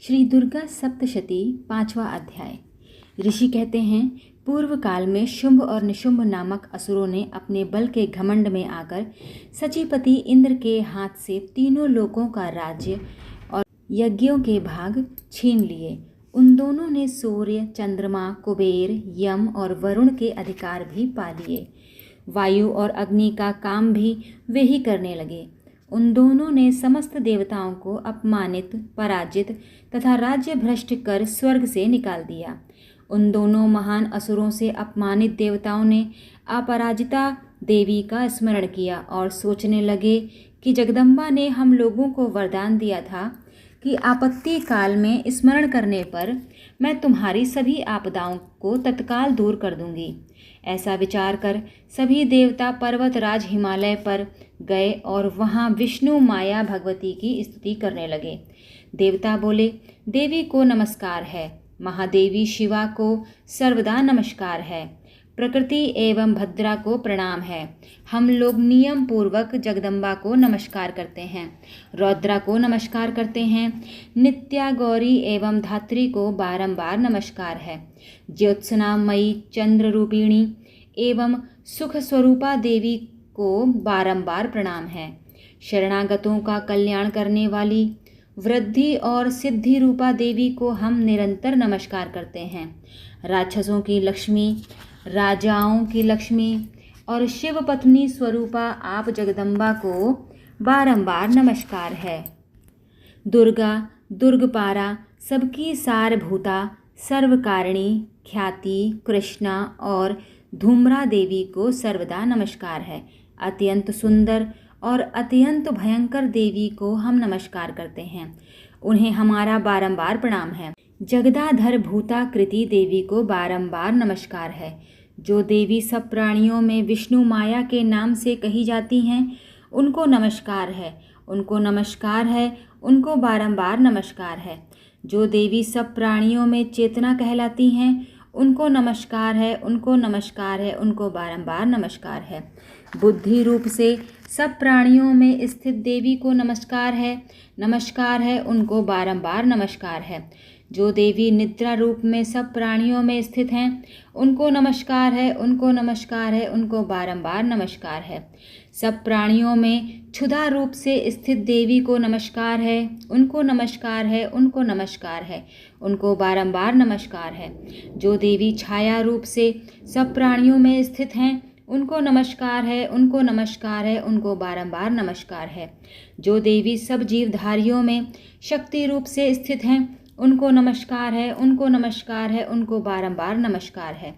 श्री दुर्गा सप्तशती 5वां अध्याय। ऋषि कहते हैं, पूर्व काल में शुंभ और निशुंभ नामक असुरों ने अपने बल के घमंड में आकर सचीपति इंद्र के हाथ से तीनों लोकों का राज्य और यज्ञों के भाग छीन लिए। उन दोनों ने सूर्य, चंद्रमा, कुबेर, यम और वरुण के अधिकार भी पा लिए। वायु और अग्नि का काम भी वे ही करने लगे। उन दोनों ने समस्त देवताओं को अपमानित, पराजित तथा राज्य भ्रष्ट कर स्वर्ग से निकाल दिया। उन दोनों महान असुरों से अपमानित देवताओं ने अपराजिता देवी का स्मरण किया और सोचने लगे कि जगदम्बा ने हम लोगों को वरदान दिया था कि आपत्ति काल में स्मरण करने पर मैं तुम्हारी सभी आपदाओं को तत्काल दूर कर दूंगी। ऐसा विचार कर सभी देवता पर्वतराज हिमालय पर गए और वहां विष्णु माया भगवती की स्तुति करने लगे। देवता बोले, देवी को नमस्कार है, महादेवी शिवा को सर्वदा नमस्कार है, प्रकृति एवं भद्रा को प्रणाम है। हम लोग नियम पूर्वक जगदम्बा को नमस्कार करते हैं, रौद्रा को नमस्कार करते हैं, नित्या गौरी एवं धात्री को बारंबार नमस्कार है, ज्योत्सना मयी चंद्र रूपिणी एवं सुख स्वरूपा देवी को बारंबार प्रणाम है। शरणागतों का कल्याण करने वाली वृद्धि और सिद्धि रूपा देवी को हम निरंतर नमस्कार करते हैं। राक्षसों की लक्ष्मी, राजाओं की लक्ष्मी और शिव पत्नी स्वरूपा आप जगदम्बा को बारंबार नमस्कार है। दुर्गा, दुर्गपारा, सबकी सारभूता, सर्वकारिणी, ख्याति, कृष्णा और धूम्रा देवी को सर्वदा नमस्कार है। अत्यंत सुंदर और अत्यंत भयंकर देवी को हम नमस्कार करते हैं, उन्हें हमारा बारंबार प्रणाम है। जगदाधर भूता कृति देवी को बारंबार नमस्कार है। जो देवी सब प्राणियों में विष्णु माया के नाम से कही जाती हैं, उनको नमस्कार है, उनको नमस्कार है, उनको बारंबार नमस्कार है। जो देवी सब प्राणियों में चेतना कहलाती हैं, उनको नमस्कार है, उनको नमस्कार है, उनको बारंबार नमस्कार है। बुद्धि रूप से सब प्राणियों में स्थित देवी को नमस्कार है, उनको बारंबार नमस्कार है। जो देवी निद्रा रूप में सब प्राणियों में स्थित हैं, उनको नमस्कार है, उनको नमस्कार है, उनको बारंबार नमस्कार है। सब प्राणियों में क्षुधा रूप से स्थित देवी को नमस्कार है, उनको नमस्कार है, उनको नमस्कार है, उनको बारंबार नमस्कार है। जो देवी छाया रूप से सब प्राणियों में स्थित हैं, उनको नमस्कार है, उनको नमस्कार है, उनको बारंबार नमस्कार है। जो देवी सब जीवधारियों में शक्ति रूप से स्थित हैं, उनको नमस्कार है, उनको नमस्कार है, उनको बारंबार नमस्कार है।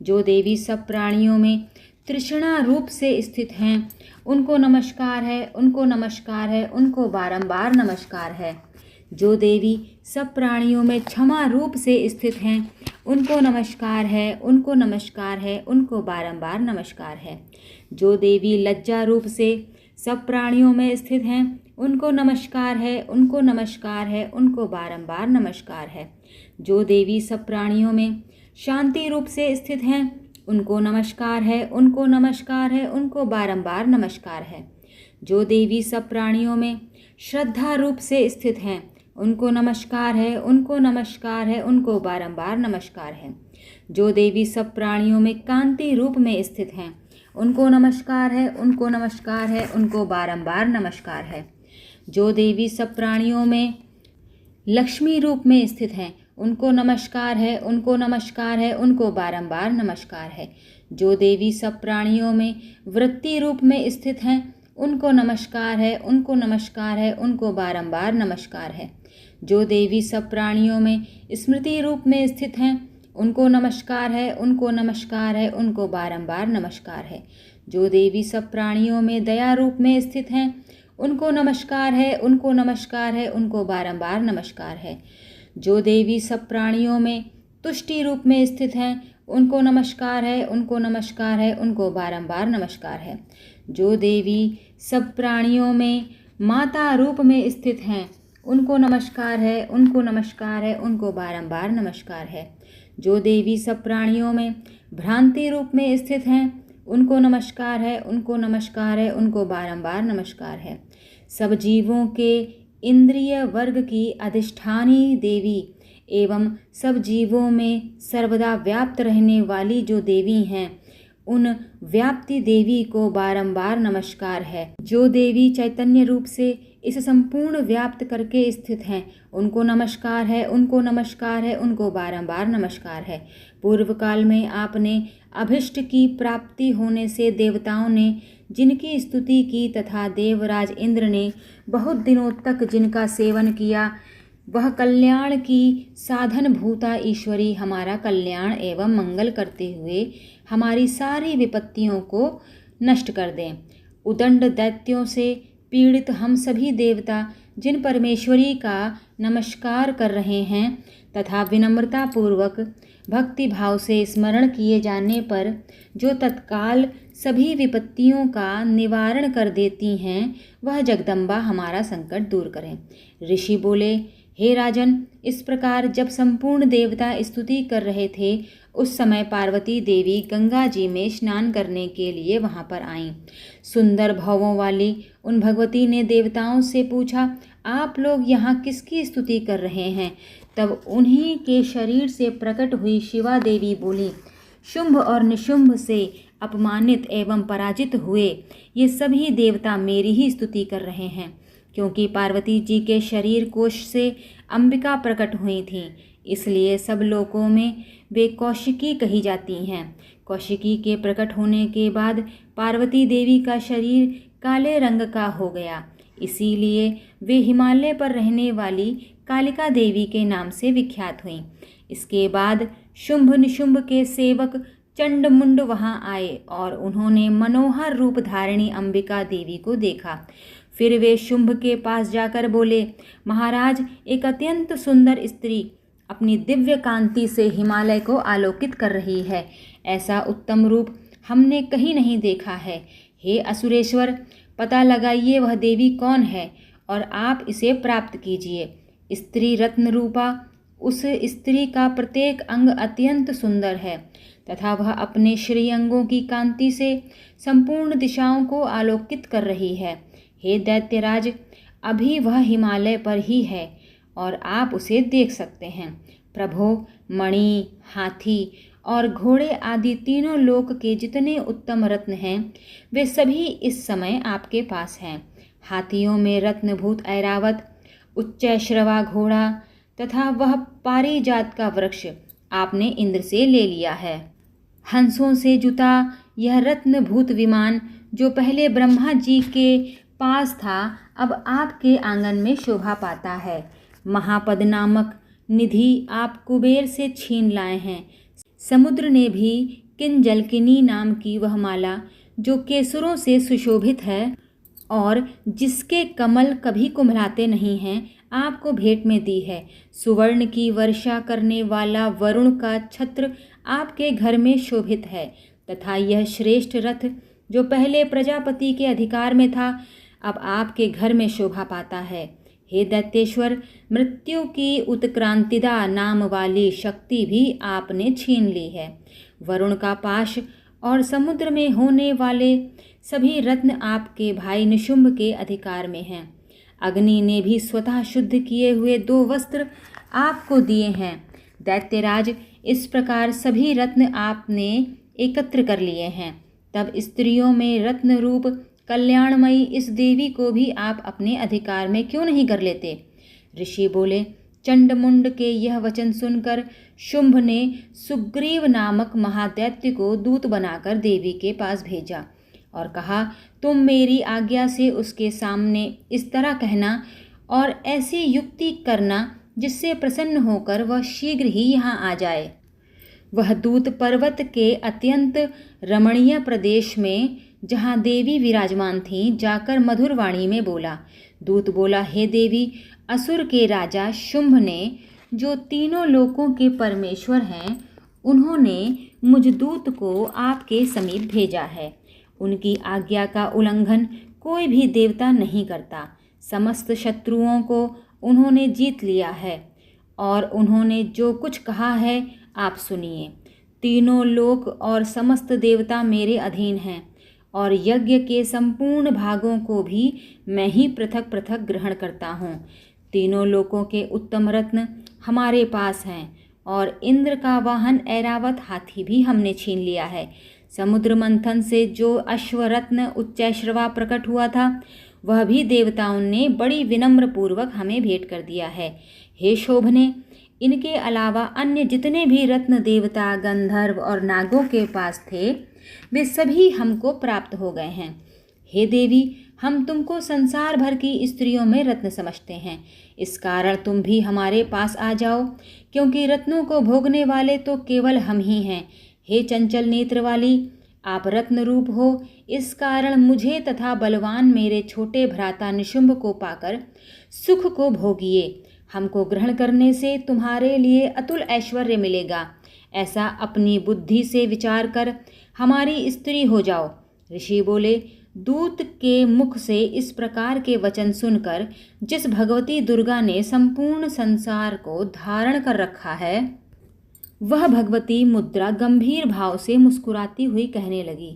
जो देवी सब प्राणियों में तृष्णा रूप से स्थित हैं, उनको नमस्कार है, उनको नमस्कार है, उनको बारंबार नमस्कार है। जो देवी सब प्राणियों में क्षमा रूप से स्थित हैं, उनको नमस्कार है, उनको नमस्कार है, उनको बारंबार नमस्कार है। जो देवी लज्जा रूप से सब प्राणियों में स्थित हैं, उनको नमस्कार है, उनको नमस्कार है, उनको बारंबार नमस्कार है। जो देवी सब प्राणियों में शांति रूप से स्थित हैं, उनको नमस्कार है, उनको नमस्कार है, उनको बारंबार नमस्कार है। जो देवी सब प्राणियों में श्रद्धा रूप से स्थित हैं, उनको नमस्कार है, उनको नमस्कार है, उनको बारंबार नमस्कार है। जो देवी सब प्राणियों में कांति रूप में स्थित हैं, उनको नमस्कार है, उनको नमस्कार है, उनको बारंबार नमस्कार है। जो देवी सब प्राणियों में लक्ष्मी रूप में स्थित हैं, उनको नमस्कार है, उनको नमस्कार है, उनको बारंबार नमस्कार है। जो देवी सब प्राणियों में वृत्ति रूप में स्थित हैं, उनको नमस्कार है, उनको नमस्कार है, उनको बारंबार नमस्कार है। जो देवी सब प्राणियों में स्मृति रूप में स्थित हैं, उनको नमस्कार है, उनको नमस्कार है, उनको बारंबार नमस्कार है। जो देवी सब प्राणियों में दया रूप में स्थित हैं, उनको नमस्कार है, उनको नमस्कार है, उनको बारंबार नमस्कार है। जो देवी सब प्राणियों में तुष्टि रूप में स्थित हैं, उनको नमस्कार है, उनको नमस्कार है, उनको बारंबार नमस्कार है। जो देवी सब प्राणियों में माता रूप में स्थित हैं, उनको नमस्कार है, उनको नमस्कार है, उनको बारंबार नमस्कार है। जो देवी सब प्राणियों में भ्रांति रूप में स्थित हैं, उनको नमस्कार है, उनको नमस्कार है, उनको बारंबार नमस्कार है। सब जीवों के इंद्रिय वर्ग की अधिष्ठानी देवी एवं सब जीवों में सर्वदा व्याप्त रहने वाली जो देवी हैं, उन व्याप्ति देवी को बारंबार नमस्कार है। जो देवी चैतन्य रूप से इस संपूर्ण व्याप्त करके स्थित हैं, उनको नमस्कार है, उनको नमस्कार है, उनको बारंबार नमस्कार है। पूर्व काल में आपने अभिष्ट की प्राप्ति होने से देवताओं ने जिनकी स्तुति की तथा देवराज इंद्र ने बहुत दिनों तक जिनका सेवन किया, वह कल्याण की साधन भूता ईश्वरी हमारा कल्याण एवं मंगल करते हुए हमारी सारी विपत्तियों को नष्ट कर दें। उदंड दैत्यों से पीड़ित हम सभी देवता जिन परमेश्वरी का नमस्कार कर रहे हैं तथा विनम्रता पूर्वक भक्ति भाव से स्मरण किए जाने पर जो तत्काल सभी विपत्तियों का निवारण कर देती हैं, वह जगदम्बा हमारा संकट दूर करें। ऋषि बोले, हे राजन, इस प्रकार जब संपूर्ण देवता स्तुति कर रहे थे, उस समय पार्वती देवी गंगा जी में स्नान करने के लिए वहां पर आईं। सुंदर भावों वाली उन भगवती ने देवताओं से पूछा, आप लोग यहाँ किसकी स्तुति कर रहे हैं? तब उन्हीं के शरीर से प्रकट हुई शिवा देवी बोली, शुंभ और निशुंभ से अपमानित एवं पराजित हुए ये सभी देवता मेरी ही स्तुति कर रहे हैं, क्योंकि पार्वती जी के शरीर कोश से अंबिका प्रकट हुई थीं, इसलिए सब लोकों में वे कौशिकी कही जाती हैं। कौशिकी के प्रकट होने के बाद पार्वती देवी का शरीर काले रंग का हो गया, इसीलिए वे हिमालय पर रहने वाली कालिका देवी के नाम से विख्यात हुईं। इसके बाद शुंभ निशुंभ के सेवक चंडमुंड वहां आए और उन्होंने मनोहर रूप धारिणी अंबिका देवी को देखा। फिर वे शुंभ के पास जाकर बोले, महाराज, एक अत्यंत सुंदर स्त्री अपनी दिव्य कांति से हिमालय को आलोकित कर रही है। ऐसा उत्तम रूप हमने कहीं नहीं देखा है। हे असुरेश्वर, पता लगाइए वह देवी कौन है और आप इसे प्राप्त कीजिए। स्त्री रत्न रूपा उस स्त्री का प्रत्येक अंग अत्यंत सुंदर है तथा वह अपने श्रीअंगों की कांति से संपूर्ण दिशाओं को आलोकित कर रही है। हे दैत्यराज, अभी वह हिमालय पर ही है और आप उसे देख सकते हैं। प्रभो, मणि, हाथी और घोड़े आदि तीनों लोक के जितने उत्तम रत्न हैं, वे सभी इस समय आपके पास हैं। हाथियों में रत्नभूत ऐरावत, उच्चैश्रवा घोड़ा तथा वह पारिजात का वृक्ष आपने इंद्र से ले लिया है। हंसों से जुता यह रत्नभूत विमान जो पहले ब्रह्मा जी के पास था, अब आपके आंगन में शोभा पाता है। महापद नामक निधि आप कुबेर से छीन लाए हैं। समुद्र ने भी किंजलकिनी नाम की वह माला जो केसरों से सुशोभित है और जिसके कमल कभी कुम्हलाते नहीं हैं, आपको भेंट में दी है। सुवर्ण की वर्षा करने वाला वरुण का छत्र आपके घर में शोभित है तथा यह श्रेष्ठ रथ जो पहले प्रजापति के अधिकार में था, अब आपके घर में शोभा पाता है। हे दैत्येश्वर, मृत्यु की उत्क्रांतिदा नाम वाली शक्ति भी आपने छीन ली है। वरुण का पाश और समुद्र में होने वाले सभी रत्न आपके भाई निशुंभ के अधिकार में हैं। अग्नि ने भी स्वतः शुद्ध किए हुए 2 वस्त्र आपको दिए हैं। दैत्यराज, इस प्रकार सभी रत्न आपने एकत्र कर लिए हैं। तब स्त्रियों में रत्न रूप कल्याणमयी इस देवी को भी आप अपने अधिकार में क्यों नहीं कर लेते? ऋषि बोले, चंडमुंड के यह वचन सुनकर शुंभ ने सुग्रीव नामक महादैत्य को दूत बनाकर देवी के पास भेजा और कहा, तुम मेरी आज्ञा से उसके सामने इस तरह कहना और ऐसी युक्ति करना जिससे प्रसन्न होकर वह शीघ्र ही यहाँ आ जाए। वह दूत पर्वत के अत्यंत रमणीय प्रदेश में जहाँ देवी विराजमान थीं जाकर मधुर वाणी में बोला। दूत बोला, हे देवी, असुर के राजा शुंभ ने जो तीनों लोकों के परमेश्वर हैं, उन्होंने मुझ दूत को आपके समीप भेजा है। उनकी आज्ञा का उल्लंघन कोई भी देवता नहीं करता। समस्त शत्रुओं को उन्होंने जीत लिया है और उन्होंने जो कुछ कहा है आप सुनिए। तीनों लोक और समस्त देवता मेरे अधीन हैं और यज्ञ के संपूर्ण भागों को भी मैं ही पृथक पृथक ग्रहण करता हूँ। तीनों लोकों के उत्तम रत्न हमारे पास हैं और इंद्र का वाहन ऐरावत हाथी भी हमने छीन लिया है। समुद्र मंथन से जो अश्वरत्न उच्चैश्रवा प्रकट हुआ था वह भी देवताओं ने बड़ी विनम्र पूर्वक हमें भेंट कर दिया है। हे शोभने, इनके अलावा अन्य जितने भी रत्न देवता, गंधर्व और नागों के पास थे वे सभी हमको प्राप्त हो गए हैं। हे देवी, हम तुमको संसार भर की स्त्रियों में रत्न समझते हैं, इस कारण तुम भी हमारे पास आ जाओ, क्योंकि रत्नों को भोगने वाले तो केवल हम ही हैं। हे चंचल नेत्र वाली, आप रत्न रूप हो, इस कारण मुझे तथा बलवान मेरे छोटे भ्राता निशुंभ को पाकर सुख को भोगिए। हमको ग्रहण करने से तुम्हारे लिए अतुल ऐश्वर्य मिलेगा। ऐसा अपनी बुद्धि से विचार कर हमारी स्त्री हो जाओ। ऋषि बोले, दूत के मुख से इस प्रकार के वचन सुनकर जिस भगवती दुर्गा ने संपूर्ण संसार को धारण कर रखा है वह भगवती मुद्रा गंभीर भाव से मुस्कुराती हुई कहने लगी।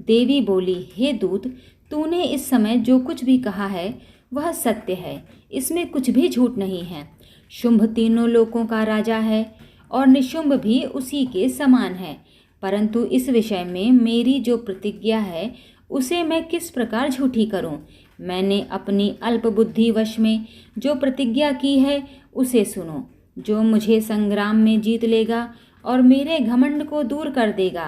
देवी बोली, हे दूत, तूने इस समय जो कुछ भी कहा है वह सत्य है, इसमें कुछ भी झूठ नहीं है। शुंभ तीनों लोकों का राजा है और निशुंभ भी उसी के समान है, परंतु इस विषय में मेरी जो प्रतिज्ञा है उसे मैं किस प्रकार झूठी करूं? मैंने अपनी अल्प बुद्धि वश में जो प्रतिज्ञा की है उसे सुनो। जो मुझे संग्राम में जीत लेगा और मेरे घमंड को दूर कर देगा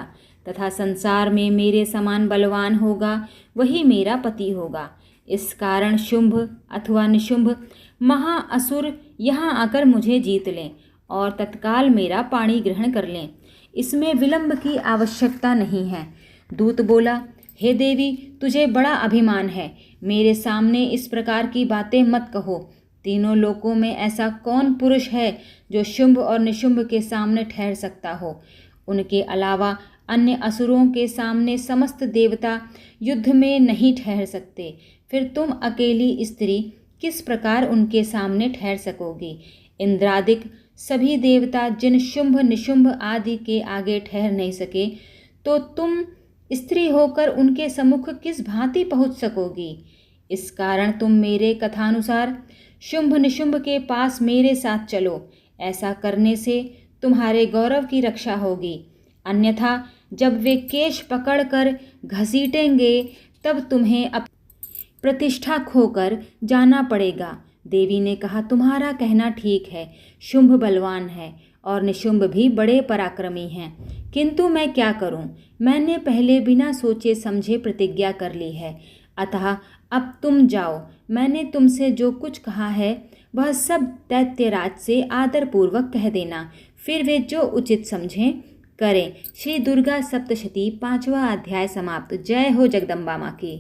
तथा संसार में मेरे समान बलवान होगा वही मेरा पति होगा। इस कारण शुंभ अथवा निशुंभ महाअसुर यहाँ आकर मुझे जीत लें और तत्काल मेरा पाणी ग्रहण कर लें, इसमें विलंब की आवश्यकता नहीं है। दूत बोला, हे देवी, तुझे बड़ा अभिमान है, मेरे सामने इस प्रकार की बातें मत कहो। तीनों लोकों में ऐसा कौन पुरुष है जो शुंभ और निशुंभ के सामने ठहर सकता हो? उनके अलावा अन्य असुरों के सामने समस्त देवता युद्ध में नहीं ठहर सकते, फिर तुम अकेली स्त्री किस प्रकार उनके सामने ठहर सकोगी? इंद्रादिक सभी देवता जिन शुंभ निशुंभ आदि के आगे ठहर नहीं सके, तो तुम स्त्री होकर उनके सम्मुख किस भांति पहुँच सकोगी? इस कारण तुम मेरे कथानुसार शुंभ निशुंभ के पास मेरे साथ चलो। ऐसा करने से तुम्हारे गौरव की रक्षा होगी, अन्यथा जब वे केश पकड़कर घसीटेंगे तब तुम्हें प्रतिष्ठा खोकर जाना पड़ेगा। देवी ने कहा, तुम्हारा कहना ठीक है, शुंभ बलवान है और निशुंभ भी बड़े पराक्रमी हैं, किंतु मैं क्या करूं? मैंने पहले बिना सोचे समझे प्रतिज्ञा कर ली है, अतः अब तुम जाओ। मैंने तुमसे जो कुछ कहा है वह सब दैत्यराज से आदरपूर्वक कह देना, फिर वे जो उचित समझें करें। श्री दुर्गा सप्तशती 5वां अध्याय समाप्त। जय हो जगदम्बा माँ की।